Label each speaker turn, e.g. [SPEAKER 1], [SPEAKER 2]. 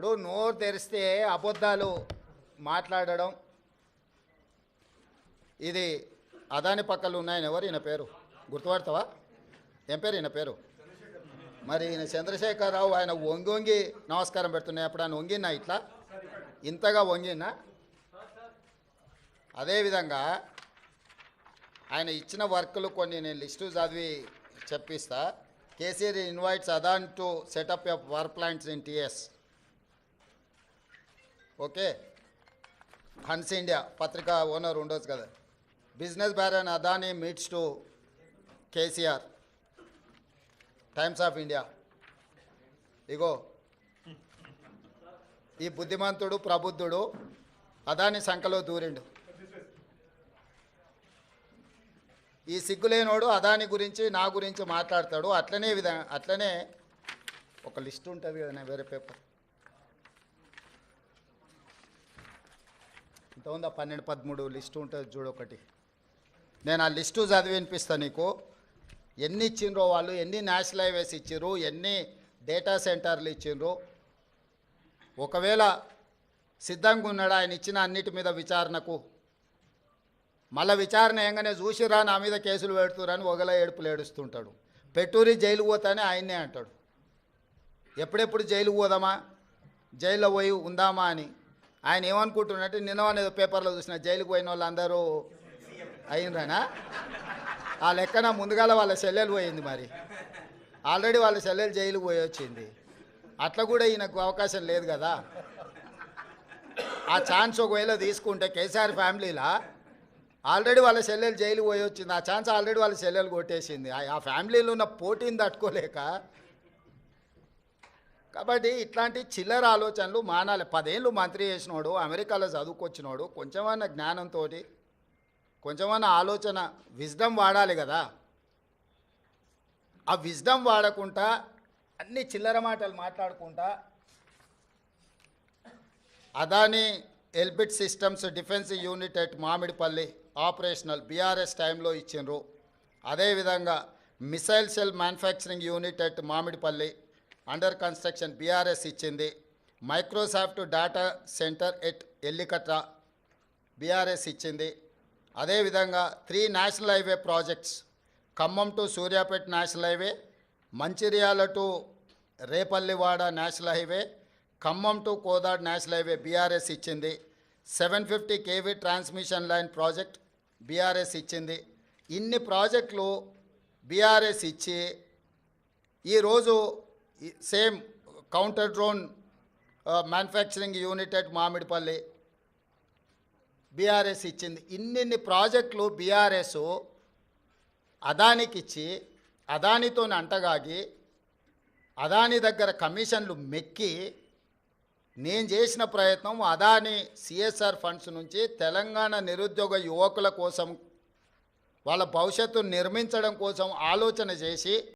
[SPEAKER 1] ఇప్పుడు నోరు తెరిస్తే అబద్ధాలు మాట్లాడడం, ఇది అదాని పక్కలు ఉన్నాయని ఎవరు ఈయన పేరు గుర్తుపడతావా? ఏం పేరు ఈయన పేరు? మరి ఈయన చంద్రశేఖరరావు, ఆయన వంగి వంగి నమస్కారం పెడుతున్నాయి. అప్పుడు ఆయన వంగినా ఇట్లా ఇంతగా వంగినా? అదేవిధంగా ఆయన ఇచ్చిన వర్కులు కొన్ని నేను లిస్టు చదివి చెప్పిస్తా. KCR invites Adani to set up a power plants in TS. Okay, Hans India పత్రికా ఓనర్ ఉండొచ్చు కదా. Business baron Adani meets to KCR, Times of India. ఇగో ఈ బుద్ధిమంతుడు ప్రబుద్ధుడు అదాని సంఖలో దూరిండు. ఈ సిగ్గులేనోడు అదాని గురించి నా గురించి మాట్లాడతాడు. అట్లనే ఒక లిస్ట్ ఉంటుంది కదా, వేరే పేపర్ ఇంత ఉందా, 12-13 లిస్టు ఉంటుంది చూడు ఒకటి. నేను ఆ లిస్టు చదివి వినిపిస్తాను నీకు. ఎన్ని ఇచ్చిండ్రో వాళ్ళు, ఎన్ని నేషనల్ హైవేస్ ఇచ్చిర్రు, ఎన్ని డేటా సెంటర్లు ఇచ్చిండ్రు. ఒకవేళ సిద్ధంగా ఉన్నాడు ఆయన ఇచ్చిన అన్నిటి మీద విచారణకు, మళ్ళీ విచారణ ఏంగానే చూసిరా నా మీద కేసులు పెడుతురని ఒకల ఏడుపులు ఏడుస్తుంటాడు. పెట్టూరి జైలు పోతానే ఆయన్నే అంటాడు. ఎప్పుడెప్పుడు జైలు పోదామా, జైల్లో పోయి ఉందామా అని ఆయన ఏమనుకుంటున్నట్టు. నిన్న పేపర్లో చూసిన జైలుకు పోయిన వాళ్ళు అందరూ అయినరానా? ఆ లెక్కన ముందుగాల వాళ్ళ చెల్లెలు పోయింది. మరి ఆల్రెడీ వాళ్ళ చెల్లెలు జైలుకు పోయి వచ్చింది. అట్లా కూడా ఈయనకు అవకాశం లేదు కదా. ఆ ఛాన్స్ ఒకవేళ తీసుకుంటే కేసీఆర్ ఫ్యామిలీలా ఆల్రెడీ వాళ్ళ చెల్లెలు జైలు పోయి వచ్చింది. ఆ ఛాన్స్ ఆల్రెడీ వాళ్ళ చెల్లెలు కొట్టేసింది. ఆ ఫ్యామిలీలో ఉన్న పోటీని తట్టుకోలేక. కాబట్టి ఇట్లాంటి చిల్లర ఆలోచనలు మానాలి. 10 ఏళ్ళు మంత్రి చేసినోడు, అమెరికాలో చదువుకొచ్చినోడు, కొంచెమన్నా జ్ఞానంతో, కొంచెమన్నా ఆలోచన, విజ్డమ్ వాడాలి కదా. ఆ విజ్డమ్ వాడకుండా అన్ని చిల్లర మాటలు మాట్లాడుకుంటా Adani Elbit systems defence unit at Mamidipalli operational BRS టైంలో ఇచ్చిండ్రు. అదేవిధంగా missile cell manufacturing unit at Mamidipalli under construction BRS ఇచ్చింది. Microsoft data centre at Ellikatta BRS ఇచ్చింది. అదేవిధంగా 3 national highway projects, Khammam to Suryapet national highway, Mancherial to Repallewada national highway, Khammam to Kodad national highway BRS ఇచ్చింది. 750 kV transmission line project BRS ఇచ్చింది. ఇన్ని ప్రాజెక్టులు బీఆర్ఎస్ ఇచ్చి ఈరోజు same counter drone manufacturing unit at Mamidipalli BRS ఇచ్చింది. ఇన్ని ప్రాజెక్టులు బీఆర్ఎస్ అదానికి ఇచ్చి అదానితో అంటగాగి అదాని దగ్గర కమిషన్లు మెక్కి నేను చేసిన ప్రయత్నం అదాని సిఎస్ఆర్ ఫండ్స్ నుంచి తెలంగాణ నిరుద్యోగ యువకుల కోసం, వాళ్ళ భవిష్యత్తు నిర్మించడం కోసం ఆలోచన చేసి